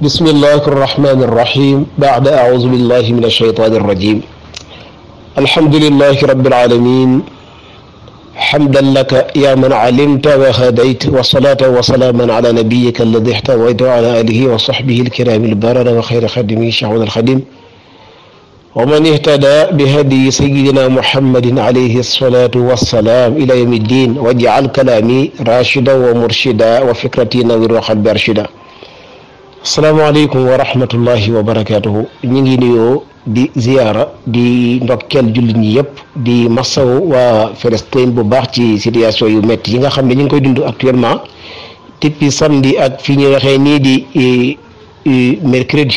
بسم الله الرحمن الرحيم بعد أعوذ بالله من الشيطان الرجيم الحمد لله رب العالمين حمدا لك يا من علمت وهديت وصلاة وسلاما على نبيك الذي احتويت على آله وصحبه الكرام البرر وخير خدمه شهود الخديم ومن اهتدى بهدي سيدنا محمد عليه الصلاة والسلام إلى يوم الدين واجعل كلامي راشدا ومرشدا وفكرتي نوير وقلبي أرشدا. asalaamaaleykum wa rahmatullahi wa barakaatuhu ñu ngi nuyoo di ziyaara di ndokkeel jullit ñi yëpp di masawu waa Palestine bu baax ci situation yu métti yi nga xam ne ñu ngi koy dund actuellement depuis samedi ak fi ñu waxee nii di mercredi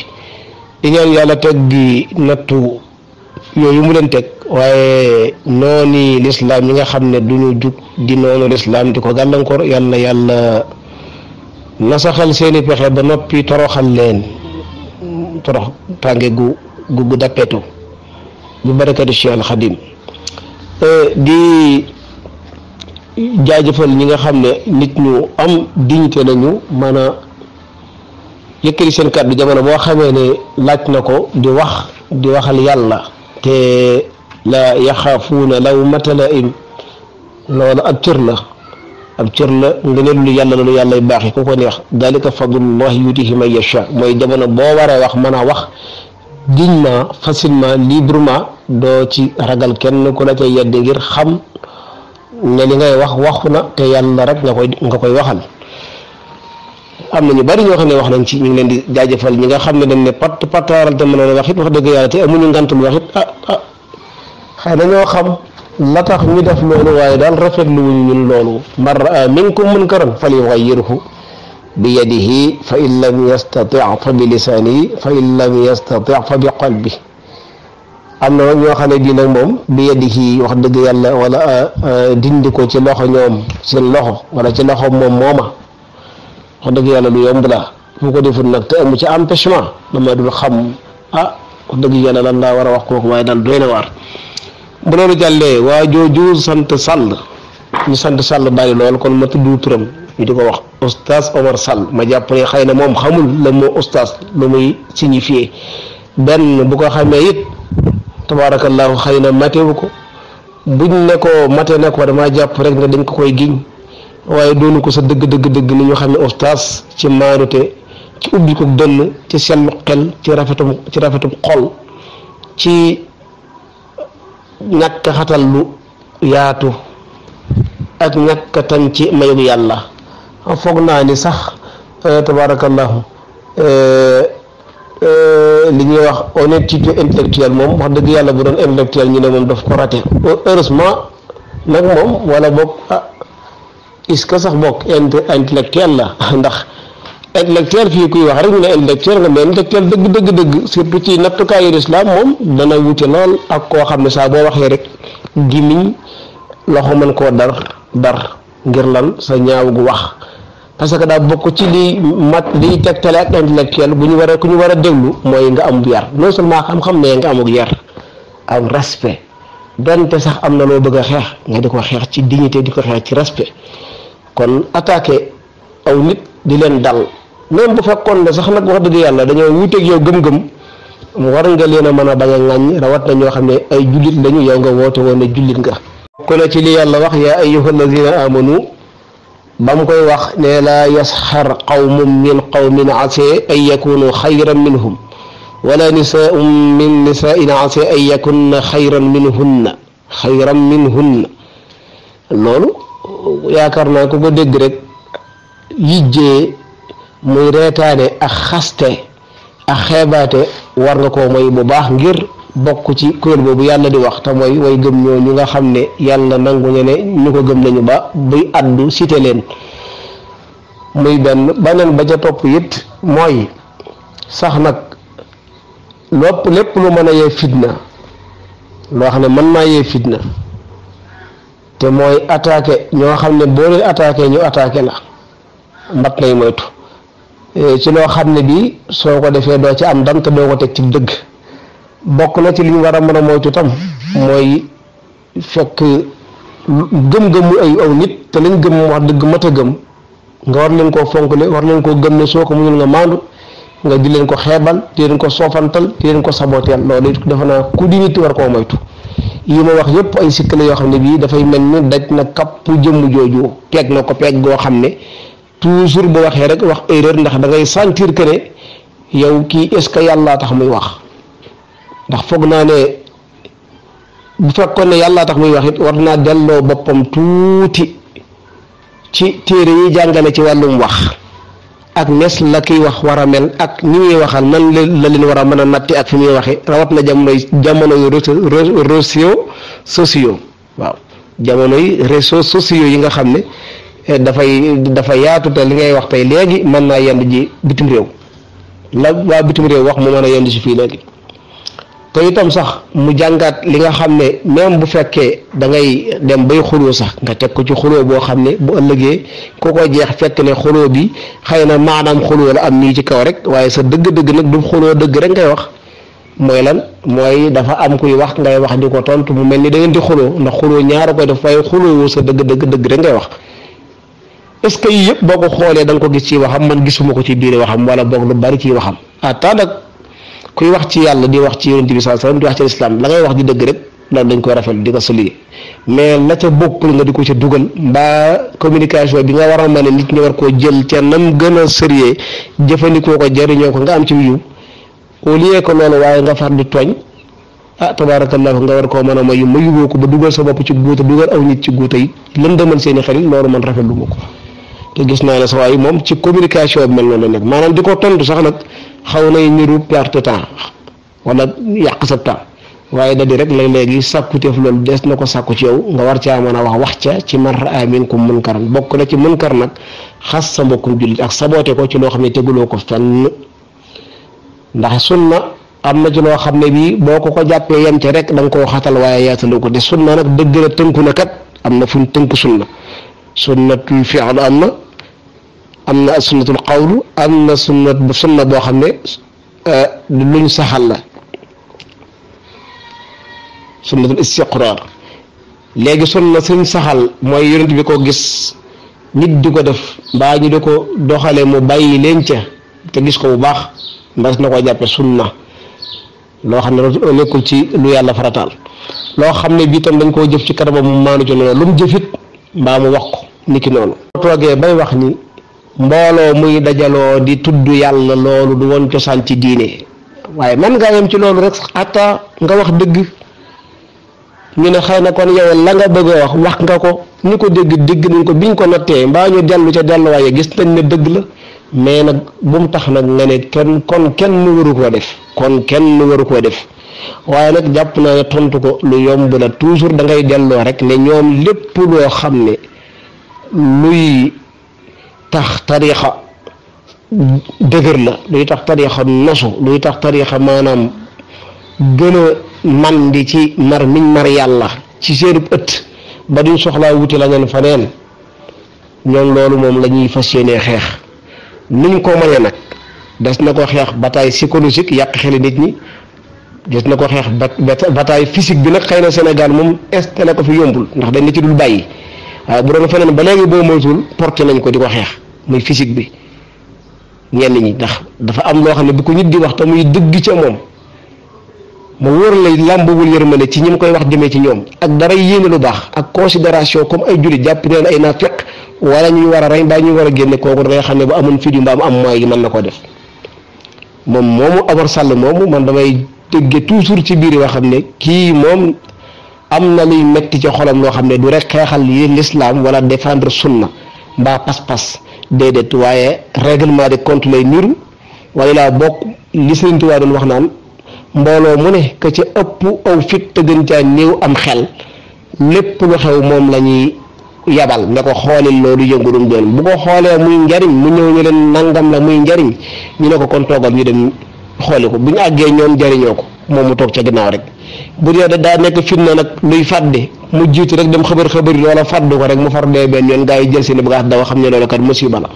di ñaan yàlla teg di nattu yooyu mu leen teg waaye nooni lislaam yi nga xam ne duñu jug di noonu lislaam di ko gàllankoor yàlla nasaxal seeni pexe ba noppi toroxal leen torox tànge gu dappetu bi barakati Cheikh al Xadim di jaajëfal ñi nga xam ne nit ñu am dignité lañu mën a yëkkati seen kàddu jamono boo xamee ne laaj na ko di waxal yàlla te la yaxaafuuna lawmata laa'im loolu ab cër la nga ne lu yàlla la lu yàlla baax yi ku ko neex dalika fadlullahi yutihi man yasha mooy jamono boo waree wax mën a wax dignement facilement librement doo ci ragal kenn ku la ca yedd ngir xam ne li ngay wax waxu na te yàlla rek nga koy waxal. am na ñu bari ñoo xam ne wax nañ ci ñu ngi leen di jaajëfal ñi nga xam ne dañ ne pataaral te mënoon a wax it wax dëgg yàlla te amuñu ngantul wax it xëy na ñoo xam la tax ñu def loolu waaye daal rafetlu wuñu ñun loolu man raa minkum munkaran falyughayyirhu bi yadihi fa in lam yastati fa bi lisaanihi fa in lam yastati fa bi qalbi am na ñoo xam ne bii nag moom bi yadihi wax dëgg yàlla wala dindi ko ci loxo ñoom seen loxo wala ci loxo moom mooma wax dëgg yàlla lu yomb la fu ko deful nag te amu ci empêchement dama dul xam wax dëgg yàlla lan laa war a wax kooku waaye daal doy na waar. bu loolu jàllee waa jooju sant Sall ñu sant Sall bari lool kon ma tudd turam ñu di ko wax oustaz Omar Sall ma jàpp ne xëy na moom xamul la moo oustaz lu muy signifié benn bu ko xamee it tabaarakallaahu xëy na matewu ko buñ ne ko mate ne ko dama jàpp rek ne dañ ko koy giñ waaye doonu ko sa dëgg ni ñu xam ne oustaz ci maanute ci ubbi ko dënn ci sellu xel ci rafetum xol ci ñàkk xatal lu yaatu ak ñàkk tan ci mayu yàlla foog naa ni sax tabarakallahu li ñuy wax honnêteté intellectuelle moom wax dëgg yàlla bu doon intellectuel ñu ne moom daf ko raté heureusement nag moom wala boog est-ce que sax boog intellectuel la ndax intellectuel fii kuy wax rek ñu ne intellectuel nga mais intellectuel dëgg surtout ci nattukaayu lislaam moom dana wute lool ak koo xam ne saa boo waxee rek gimiñ loxo mën koo dar ngir lan sa ñaaw gu wax parce que daa bokk ci liy tegtale ak intellectuel ku ñu war a déglu mooy nga am yar non seulement xam-xam mais nga amuk yar am respect donte sax am na loo bëgg a xeex nga di ko xeex ci dignité di ko xeex ci respect kon attaqué aw nit di leen dal même bu fekkoon ne sax nag wax dëgg yàlla dañoo wuuteeg yow gëm-gëm war nga leen a mën a bañ a ŋàññ rawat na ñoo xam ne ay jullit lañu yow nga woote woon ne jullit nga ku ne ci li yàlla wax yaa ayyuha alladina amanu ba mu koy wax ne laa yasxar qawmun min qawmin asee an yakunu xayran minhum wala nisaa'un min nisaa'in asee an yakunna xayran minhunna loolu yaakaar naa ku ko dégg rek yijjee muy reetaane ak xaste ak xeebaate war nga koo mooy bu baax ngir bokk ci kuréel boobu yàlla di wax te mooy way gëm ñoo ñu nga xam ne yàlla nangu ne ñu ko gëm nañu ba buy addu cité leen muy beneen ba ca topp it mooy sax nag lépp lu mën a yee fitna loo xam ne mën naa yee fitna te mooy attaqué ñoo xam ne boo leen attaqué ñu attaqué la mbat nay moytu ci loo xam ne bii soo ko defee doo ci am dam te doo ko teg ci dëgg bokk na ci li ñu war a mën a moytu tam mooy fekk gëm-gëmu aw nit te lañ gëm wax dëgg mat a gëm nga war leen koo fonk ne war leen koo gëm ne soo ko mënul nga maandu nga di leen ko xeebal di leen ko soofantal di leen ko saboteel loolu it defe naa ku di nit war koo moytu yi ma wax yépp ay sikk la yoo xam ne bii dafay mel ni daj na kapp jëmm jooju peeg na ko peeg goo xam ne toujours bu waxee rek wax erreur ndax da ngay sentir que ne yow kii est-ce que yàllaa tax muy wax ndax foog naa ne bu fekkoon ne yàllaa tax muy wax it war naa delloo boppam tuuti ci téere yi jàngale ci wàllum wax ak nes la kiy wax war a mel ak ni muy waxal nan la leen war a mën a natti ak fi muy waxe rawat na jamono yu réseaux sociaux waaw jamono yi réseaux sociaux yi nga xam ne dafa yaatu te li ngay wax tey léegi mën naa yend ji bitim réew la waa bitim réew wax mu mën a yend si fii léegi te itam sax mu jàngaat li nga xam ne même bu fekkee da ngay dem bay xuloo sax nga teg ko ci xuloo boo xam ne bu ëllëgee ku ko jeex fekk ne xuloo bi xëy na maanaam xuloo la am nii ci kaw rek waaye sa dëgg-dëgg nag du xuloo dëgg rek ngay wax mooy lan mooy dafa am kuy wax ngay wax di ko tontu mu mel ni da ngeen di xuloo ndax xuloo ñaara koy def waaye xuloo sa dëgg rek ngay wax est-ce que yii yëpp boo ko xoolee da nga ko gis ci waxam man gisuma ko ci biir waxam wala boog lu bari ci waxam nag kuy wax ci yàlla di wax ci yonent bi sallallahu alayhi wasallam di wax ci islam la ngay wax di dëgg rek loolu dañ koy rafetlu di ko souligner mais la ca bokkul nga di ko ca dugal mbaa communication bi nga war a mën a nit ñi war koo jël ca nam gën a sérieux jëfandikoo ko jëriñoo ko nga am ci wiyu au lieu que loolu waaye nga far di tooñ tabaarakallah nga war koo mën a mayuboo ko ba dugal sa bopp ci guuta dugal aw nit ci guuta yi lëndëmal seeni xel loolu man rafetlu ma ko te gis naa ne sa waay moom ci communication bi mel noonu la nekk maanaam di ko tontu sax nag xaw nay niru perte temps wala yàq sa temps waaye da di rek léeg-léegi sàkkuteef loolu des na ko sàkku ci yow nga war caa mën a wax ca ci man raa minkum munkaran bokk na ci munkar nag xas sa mbokkum jullit ak saboote ko ci loo xam ne teguloo ko fenn ndax sunna am na ci loo xam ne bii boo ko jàppee yem ca rek da nga koo xatal waaye yaataloo ko te sunna nag dëgg la tënku na kat am na fu ñu tënk sunnatul fi'l am na sunnatul qawlu am na sunna boo xam ne luñ saxal la sunnatul istiqrar léegi sunna suñ saxal mooy yonent bi ko gis nit di ko def mbaa ñu di ko doxale mu bàyyi leen ca te gis ko bu baax mbas na ko jàppe sunna loo xam ne nekkul ci lu yàlla farataal loo xam ne bii tam dañ koo jëf ci kanamam mu maanu ci noonu lu mu jëfit mbaa mu wax ko niki noonu toogee bay wax ni mbooloo muy dajaloo di tudd yàlla loolu du woon cosaan ci diine waaye man ngaa yem ci loolu rek ata nga wax dëgg ñu ne xëy na kon yow la nga bëgg a wax nga ko ñu ko dégg nañ ko biñ ko nattee mbaa ñu dellu ca delluwaaye gis nañ ne dëgg la mais nag bu mu tax nag nga ne kenn waru koo def waaye nag jàpp naa ne tontu ko lu yomb la toujours da ngay delloo rek ne ñoom lépp loo xam ne luy tax tariixa dëgër la luy tax tariixa nosu luy tax tariixa maanaam gën a man di ci mar yàlla ci seenub ëtt ba duñ soxlaa wuti la ngeen faneen ñoom loolu moom la ñuy fas yéenee xeex nuñ ko mënee nag des na ko xeex bataille psychologique yàq xeli nit ñi des na ko xeex bataille physique bi nag xëy na Sénégal moom installé ko fi yombul ndax dañ la ci dul bàyyi waaye bu doon feneen ba léegi boo moytuwul porté nañ ko di ko xeex muy physique bi ñenn ñi ndax dafa am loo xam ne bu ko nit di wax te muy dëgg ca moom mu wóor lay làmbawul yërmande ci ñi mu koy wax jëmee ci ñoom ak dara yéene lu baax ak considération comme ay jullit jàpp neen ay naafeq wala ñuy war a rey mbaa ñuy war a génne kooku da ngay xam ne bu amoon fii mbaam am mooy gi mën na koo def moom moomu Omar Sall moomu man damay dégge toujours ci biir yoo xam ne kii moom am na luy metti ci xolam loo xam ne du rek xeexal yi l'islam wala défendre sunna mbaa pas-pas déedéet waaye règlement de compte lay niru waaye laa bokk li Sëriñ Tuubaa doon wax naan mbooloo mu ne ka ca ëpp aw fit te gën caa néew am xel lépp lu xew moom la ñuy yabal ne ko xoolil loolu yëngu dum doon bu ko xoolee muy njariñ mu ñëw ñu leen nangam la muy njariñ ñu ne ko kon toogal ñu dem xooli ko bu ñu àggee ñoom jariñoo ko moom mu toog ca ginnaaw rek bu dee daa nekk fitna nag luy fàdde mu jiitu rek dem xëbër loola fàddu ko rek mu far dee benn yoon gaa yi jël seen bagage dawa xam ne loolu kat musiba la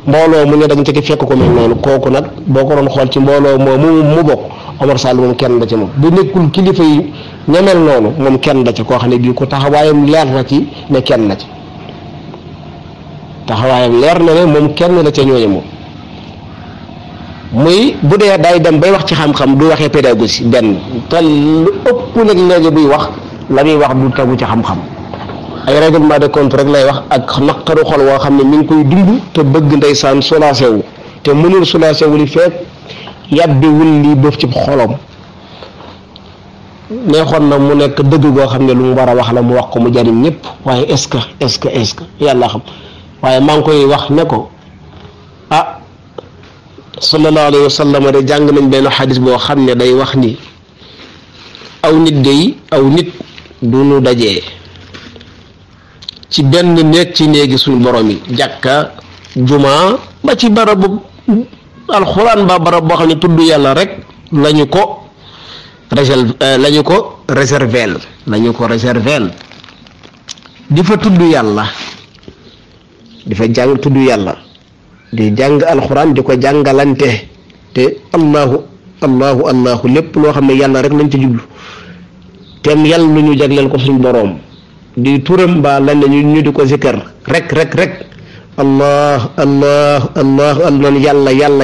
mbooloo mu ne da nga ca fekk ko mel noonu kooku nag boo ko doon xool ci mbooloo mu bokk Omar Sall moom kenn da ca moom bu nekkul kilifa yi ñemel noonu moom kenn da ca koo xam ne bii ko taxawaayam leer na ci ne kenn la ca taxawaayam leer na ne moom kenn la ca ñooñu moom muy bu dee day dem bay wax ci xam-xam du waxee pédagogie benn te lu ëpp nag léegi buy wax la muy wax du tegu ci xam-xam ay règlement de compte rek lay wax ak naqaru xol woo xam ne mi ngi koy dund te bëgg ndeysaan soulaagé wu te mënul soulaagé wu li fekk yàbbiwul lii bëf ci xolom neexoon na mu nekk dëgg goo xam ne lu mu war a wax la mu wax ko mu jariñ ñëpp waaye est-ce que yàlla xam waaye maa ngi koy wax ne ko sallallahu alayhi wa sallam de jàng nañ benn xadis boo xam ne day wax ni aw nit du nu dajee ci benn néeg ci néegi suñu borom yi jàkka jumaa ba ci barabu alxuraan ba barab boo xam ne tudd yàlla rek lañu ko réservel di fa tudd yàlla di fa jàng tudd yàlla di jàng alxuraan di ko jàngalante te allahu lépp loo xam ne yàlla rek lañ ci jublu tem yàlla lu ñu jagleel ko suñu boroom di turam ba lan ñu di ko zikkar rek allah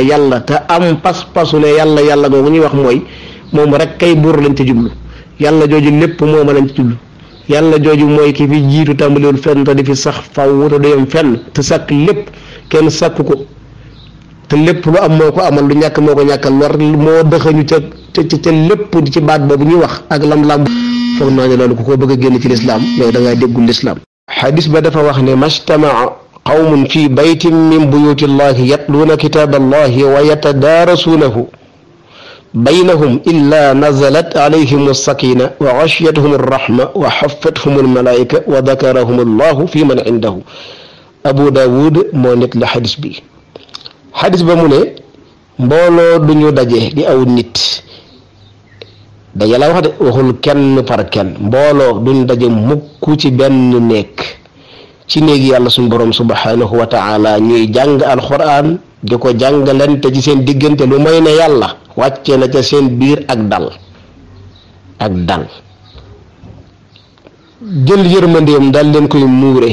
yàlla te am pas-pasu ne yàlla googu ñuy wax mooy moom rek kay buur lañ ci jublu yàlla jooju lépp mooma lañ ci jublu yàlla jooju mooy ki fi jiitu tàmbaliwul fenn te di fi sax faw te du yem fenn te sàkk lépp kenn sàkk ko te lépp lu am moo ko amal lu ñàkk moo ko ñàkkal lor moo dëxañu ca lépp ci baat boobu ñuy wax ak lam foog naa ne loolu ku ko bëgg a génn ci lislaam yow da ngaa déggul lislaam xadis ba dafa wax ne majtamaa qawmun fi baytin min buyuti llahi yatluuna kitaaba allahi wa yatadaarasuunahu baynahum illa nazalat alayhim alsakina wa gashiyatuhum alrahma wa xafathum almalaika wa dakarahum allahu fi man indahu abu daawud moo nit la xadis bi xadis ba mu ne mbooloo duñu daje di aw nit daje la wax de waxul kenn par kenn mbooloo duñu daje mukk ci benn nekk ci néegi yàlla suñu borom subhanahu wa taala ñuy jàng alquran di ko jàngalante ci seen diggante lu may ne yàlla wàcce na ca seen biir ak dal jël yërmandeem daal leen koy muure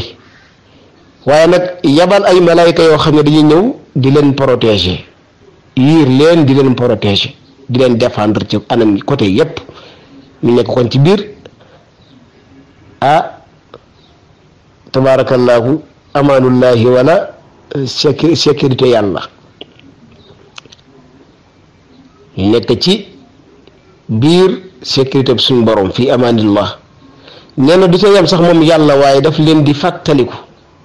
waaye nag yabal ay malaayka yoo xam ne dañuy ñëw di leen protéger yiir leen di leen protéger di leen défendre ci anam côté yépp ñu nekk kon ci biir tabarakallahu amaanullahi wala sécurité yàlla ñu nekk ci biir sécurité bi suñu borom fii amaanillah nee na du ca yem sax moom yàlla waaye daf leen di fàttaliku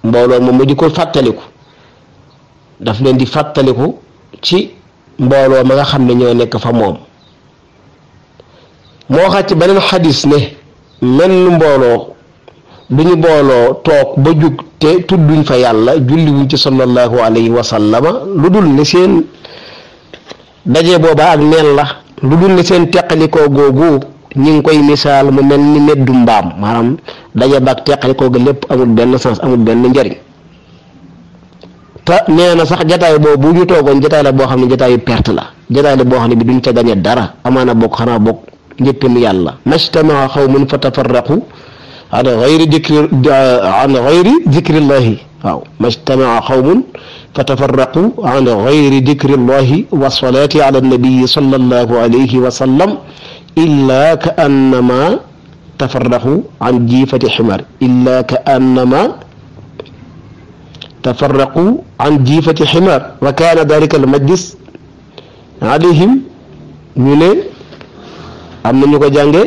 mbooloo moom mu di ko fàttaliku daf leen di fàttaliku ci mbooloo ma nga xam ne ñoo nekk fa moom moo xàcc beneen xadis ne menn mbooloo duñu booloo toog ba jug te tudduñ fa yàlla julliwuñ ci sallallahu alayhi wa sallama lu dul ne seen daje booba ak neen la lu dul ne seen teqalikoo googu ñi ngi koy misaal mu mel ni meddu mbaam maanaam daje baag teqalikoo ga lépp amul benn sens amul benn njariñ te nee na sax jataay boobu ñu toogoon jataay la boo xam ne jataayu perte la jataay la boo xam ne bi duñ ca gañe dara amaana bokk xanaa bokk njëppam yàlla majtamaa qawmun fa tafarraqu an gayri dikrillahi waaw majtamaa qawmun fa tafarraqu an gayri dikrillahi wa salaati ala nabii sallallahu alayhi wa sallam illa ka annama tafarraqu an jiifati ximar illa ka annama tafarraqu an jiifati ximar wa kaana dalika almajlis alayhim ñu ne am na ñu ko jànge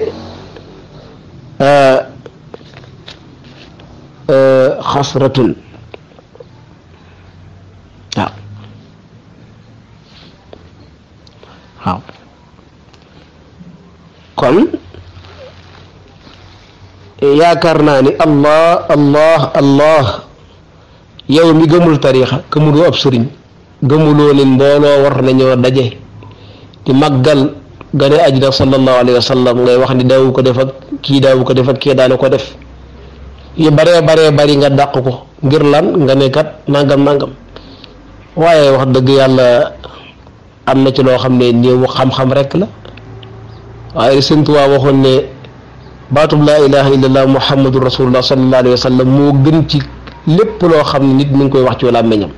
xasratun waaw kon yaakaar naa ni allah yow mi gëmul tariixa gëmuloo ab sëriñ gëmuloo ni mbooloo war nañoo daje di màggal gane àddina sallallahu alayhi wa sallam ngay wax ni daawu ko def ak kii daawu ko def ak kii daana ko def yu baree bari nga dàq ko ngir lan nga ne kat nangam waaye wax dëgg yàlla am na ci loo xam ne néewu xam-xam rek la waaye Sëñ Tuubaa waxoon ne baatub laa ilaha illallah muhammadu rasulullah sallallahu alayhi wa sallam moo gën ci lépp loo xam ne nit mi ngi koy wax ci làmmiñam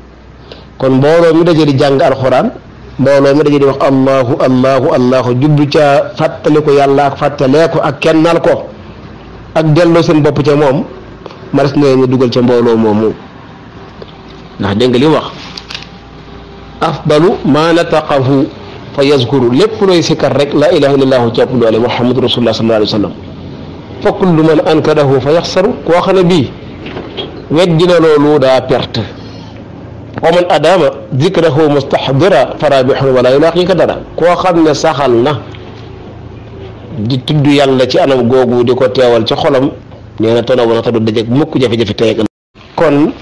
kon mbooloo mi daje di jàng alxuraan mbooloo mi dañuy di wax allahu allahu allahu jublu ca fàttali ko yàlla ak fàttalee ko ak kennal ko ak delloo seen bopp ca moom ma des na ñu dugal ca mbooloo moomu ndax dégg nga li wax afdalu ma nataqahu fa yazkuru lépp looy sikkar rek la ilaha illallah ci ëpp doole muhammadu rasulullah sallallahu alayhi wa sallam fa kullu man ankarahu fa yaxsaru koo xam ne bii weddi na loolu daa perte wa man adama zikrahu mustahdira farabihun wala yulaqika dara koo xam ne saxal na di tudd yàlla ci anam googu di ko teewal ci xolam nee na tanaw na ta du dajeeg mukk jafe-jafe tey kon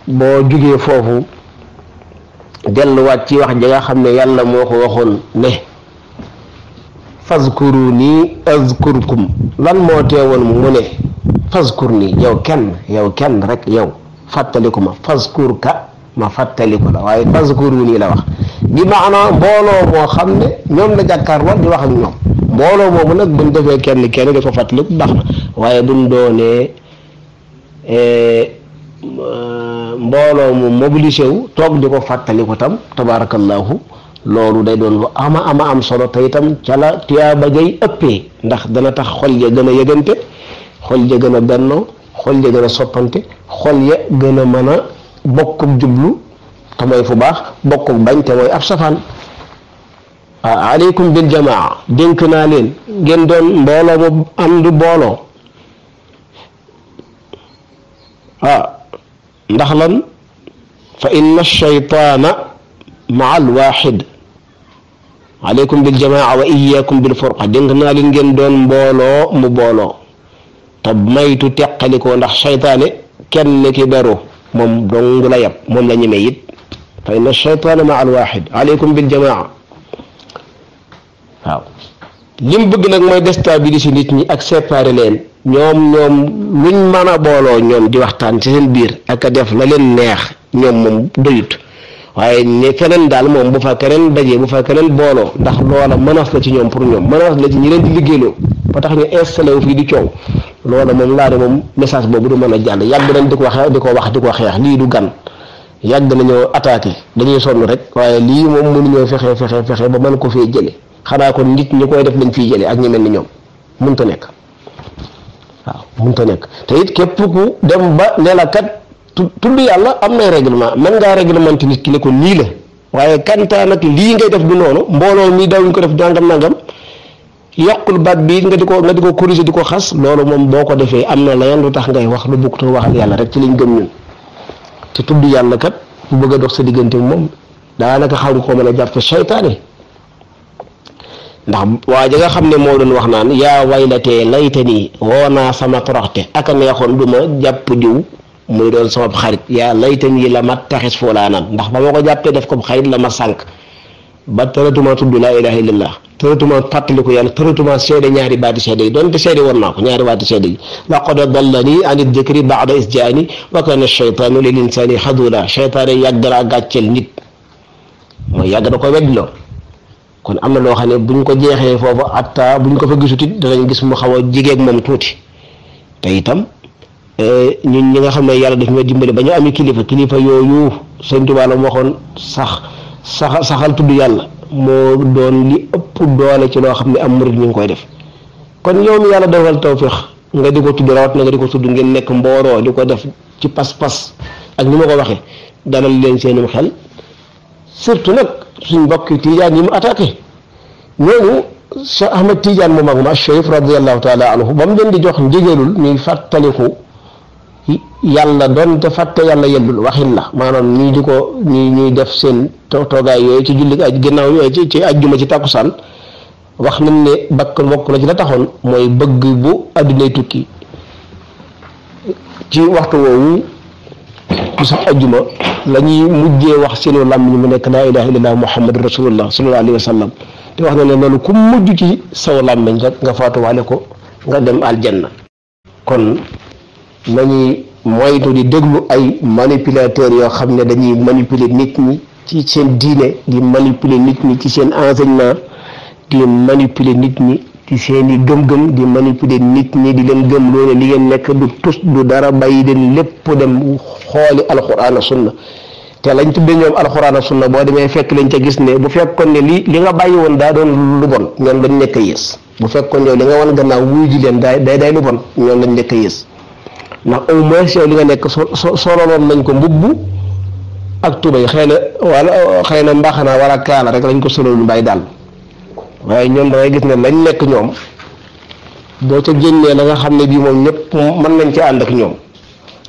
boo jugee foofu delluwaat ci wax ji nga xam ne yàlla moo ko waxoon ne fazkuruni azkurkum lan moo teewoon mu ne fazkurni yow kenn rek yow fàttaliku ma fazkurka ma fàttaliku la waaye fazkuruni la wax bi maana mbooloo moo xam ne ñoom la jàkkaarloo di wax ak ñoom mbooloo moomu nag buñ defee kenn di ko fàttaliku baax na waaye buñ doonee mbooloo mu mobilisé wu toog di ko fàttaliku tam tabarakallahu loolu day doon lu ama am solo te itam ca la tuyaaba jay ëppee ndax dana tax xol ya gën a yëgante xol ya gën a bennoo xol ya gën a soppante xol ya gën a mën a bokkub jublu te mooy fu baax bokkub bañ te mooy ab safaan aleykum bil jamaa dénk naa leen ngeen doon mbooloo mu am du booloo ndax lan fa inna shaytaana maa al waaxid aleykum bil jamaa wa iyaakum bil furqa dénk naa leen ngeen doon mbooloo mu booloo te maytu teqalikoo ndax shaytaane kenn ki beru moom dong la yab moom la ñemee it fa inna shaytaana maa al waaxid aleykum bil jamaa waaw lim bëgg nag mooy déstabiliser nit ñi ak séparer leen ñoom luñ mën a booloo ñoom di waxtaan ci seen biir ak a def la leen neex ñoom moom doyut waaye ne feneen daal moom bu fa keneen dajee bu fa keneen booloo ndax loola menace la ci ñoom pour ñoom menace la ci ñi leen di liggéeyloo ba tax ñu installé wu fii di coow loola moom laa ne moom message boobu du mën a jàll yàgg nañ di ko xeex lii du gan yàgg nañoo attaqué dañuy sonn rek waaye lii moom mënuñoo fexe ba mën ko fee jële xanaa kon nit ñi koy def lañ fiy jële ak ñi mel ni ñoom mënta nekk te it képp ku dem ba ne la kat tudd yàlla am nay règlement mën ngaa réglementé nit ki ne ko nii la waaye kantaa nag lii ngay def du noonu mbooloo mi dawuñ ko def nangam yokkul baat bi nga di ko corriger di ko xas loolu moom boo ko defee am na leneen lu tax ngay wax lu bukk te waxal yàlla rek ci liñ gëm ñun te tudd yàlla kat bu bëgg a dox sa diggante moom daanaka xaw nga koo mën a jàppe seytaane ndax waa ja nga xam ne moo doon wax naan yaa waylatee laytanii woo naa sama toroxte ak a neexoon du ma jàpp diw muy doon sama xarit yaa laytanii la ma taxis foo laa naan ndax ba ma ko jàppee def ko xarit la ma sànq ba tëratuma tudd laa ilaha illallah tëratuma fàttaliku yàlla tëratuma seede ñaari baati seede yi doonte seede woon naa ko ñaari baati seede yi laqad dallanii ani dikri ba'da is jaani wa kana shaytaanu lil insaani xadula shaytaane yàgg naa gàcceel nit mooy yàgg na ko weddiloo kon am na loo xam ne buñ ko jeexee foofu atta buñ ko fa gisutit danañ gis mu xaw a jigeeg moom tuuti te itam ñun ñi nga xam ne yàlla daf ñoo dimbali ba ñu amee kilifa yooyu Sëñ Tuubaa la waxoon saxal tudd yàlla moo doon li ëpp doole ci loo xam ne am murid ñu ngi koy def kon yow mi yàlla defal tawfiix nga di ko tudd rawat na nga di ko tudd ngeen nekk mbooroo di ko def ci pas-pas ak ni ma ko waxee dalal leen seenum xel surtout nag suñ mbokki Tijaan yi mu attaqué ñooñu Cheikh Ahmed Tidiane mu mag ma Chérif radiyallahu taala anhu ba mu leen di jox ndigalul ñuy fàttaliku yàlla doon te fàtte yàlla yellul waxin la maanaam ñuy def seen toogaay yooyu ci julli ginnaaw ci ajjuma ci tàkkusaan wax nañ ne bokk na ci la taxoon mooy bëgg bu àddunay tukki ci waxtu woowu bisu ajjuma la ñuy mujjee wax seenu làmmiñ mu nekk laa ilaha illallah muhammadu rasulullah sallallahu alayhi wa sallam te wax na ne loolu ku mujj ci saw làmmiñ rek nga faatuwaale ko nga dem aljanna kon nañuy moytu di déglu ay manipulateurs yoo xam ne dañuy manipuler nit ñi ci seen diine di manipuler nit ñi ci seen enseignement di manipuler nit ñi ci seen i gëm-gëm di manipuler nit ñi di leen gëm loolu li ngeen nekk du tus du dara bàyyi leen lépp dem xooli alquran sunna te lañ tuddee ñoom alxuraan ak sunna boo demee fekk lañ ca gis ne bu fekkoon ne li nga bàyyi woon daa doon lu bon ñoom dañ nekk yées bu fekkoon yow li nga wan gannaaw wuyu ji leen day lu bon ñoom dañ nekk yées ndax au moins yow li nga nekk sololoon nañ ko mbubb ak tubay xëy na mbaxana wala kaala rek lañ ko solol lu bàyyi daal waaye ñoom da ngay gis ne lañ nekk ñoom boo ca génnee la nga xam ne bii moom ñëpp mën nañ ci ànd ak ñoom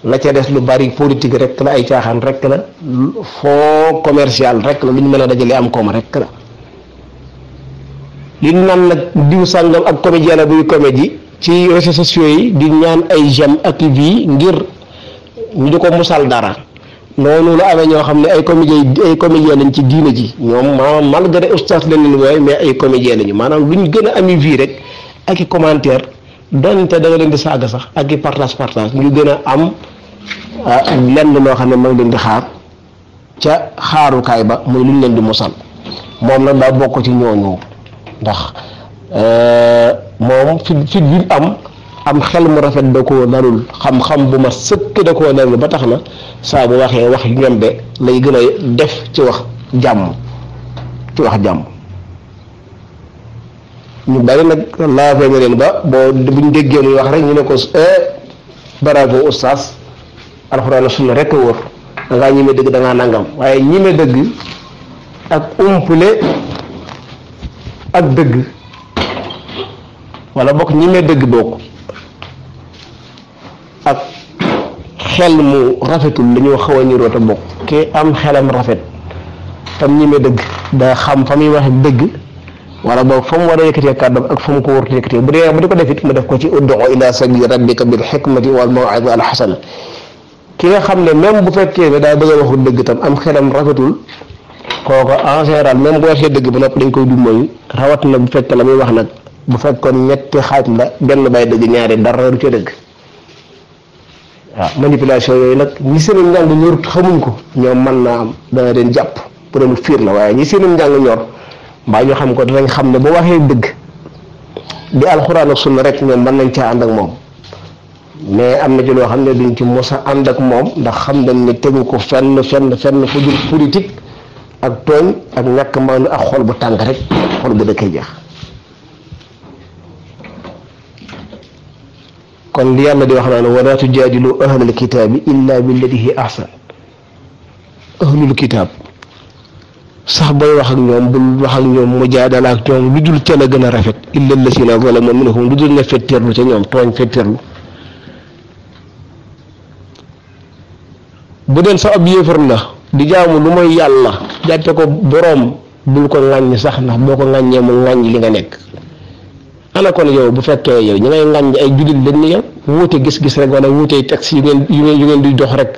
la ca des lu bari politique rek la ay caaxaan rek la foo commercial rek la lu ñu mën a dajale am koom rek la li naan nag diw sàngam ak comédien la buy comédie ci réseaux sociaux yi di ñaan ay j'aime ak vie ngir ñu di ko musal dara noonu la amee ñoo xam ne ay comédien lañ ci diina ji ñoom maanaam malgré oustaz lañ leen wooye mais ay comédien lañu maanaam lu ñu gën a ami vie rek ak i commentaire donte da nga leen di saaga sax ak i partage ñu gën a am lenn loo xam ne ma ngi leen di xaar ca xaarukaay ba muy lu ñu leen di musal moom nag daa bokk ci ñooñu ndax moom fit bi am xel mu rafet da koo lalul xam-xam bu ma sëkk da koo lalul ba tax na saa bu waxee wax ñombe lay gën a def ci wax jàmm ñu bari nag laafee nga leen ba buñ déggee muy wax rek ñu ne ko bravo oustaz alxuraan sunna rek a wóor da ngaa ñime dëgg da ngaa nangam waaye ñime dëgg ak umpule ak dëgg wala bokk ñime dëgg bokk ak xel mu rafetul dañoo xaw a niroo te bokk ke am xelam rafet tam ñime dëgg da xam fa muy waxe dëgg wala boog fa mu war a yëkkatee kàddoom ak fa mu ko war a yëkkatee bu di ko def it mu def ko ci ud'u ila sabili rabbika bil hikmati wal maw'izati al hasana ki nga xam ne même bu fekkee ne daa bëgg a waxul dëgg tam am xelam rafetul kooku en général même bu waxee dëgg ba noppi dañ koy dummóoyu rawat na bu fekkee la muy wax nag bu fekkoon ñetti xaaj la benn bàyyi dëgg ñaari dara du ca dëgg waaw manipulation yooyu nag ñi seen njàng ñorut xamuñ ko ñoom mën naa am dana leen jàpp bu doon fiir la waaye ñi seen njàng ñor mbaa ñu xam ko danañ xam ne bu waxee dëgg di alxuraan ak sunna rek ñoom mën nañ caa ànd ak moom mais am na ci loo xam ne duñ ci mos a ànd ak moom ndax xam nañ ne tegu ko fenn fu dul politique ak tooñ ak ñàkk maanu ak xol bu tàng rek xol bi da koy jeex. kon li yàlla di wax naa ne wala tujaadilu ahlal kitaabi illa billati hi ahsan ahlul kitaab sax booy wax ak ñoom bul wax ak ñoom mujaadala ak ñoom lu dul ca la gën a rafet illa llazina zalamu minhum lu dul nga fetteerlu ca ñoom tooñ fetteerlu bu deen sa ab yéefar la di jaamu lu mooy yàlla jàppe ko boroom bul ko ŋàññ sax ndax boo ko ŋàññee mu ŋàññ li nga nekk ana kon yow bu fekkee yow ñi ngay ŋàññ ay jullit lañ ni yow wuute gis-gis rek wala wuute texte yu ngeen di dox rek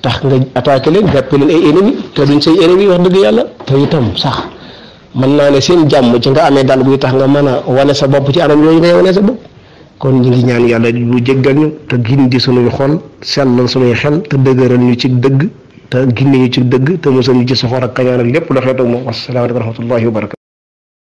tax nga attaqué leen jàppe leen ay ennemis te duñ say ennemis wax dëgg yàlla te itam sax mën naa ne seen jàmm ci nga amee dal buy tax nga mën a wane sa bopp ci anam yooyu ngay wane sa bopp kon ñu ngi ñaan yàlla lu jéggal ñu te gindi sunuy xol sellal sunuy xel te dëgëral ñu ci dëgg te gindi ñu ci dëgg te musal ñu ci soxor ak kañaan ak lépp lu xeetu moom wasalaamaaleykum wa rahmatullahi wa barakatu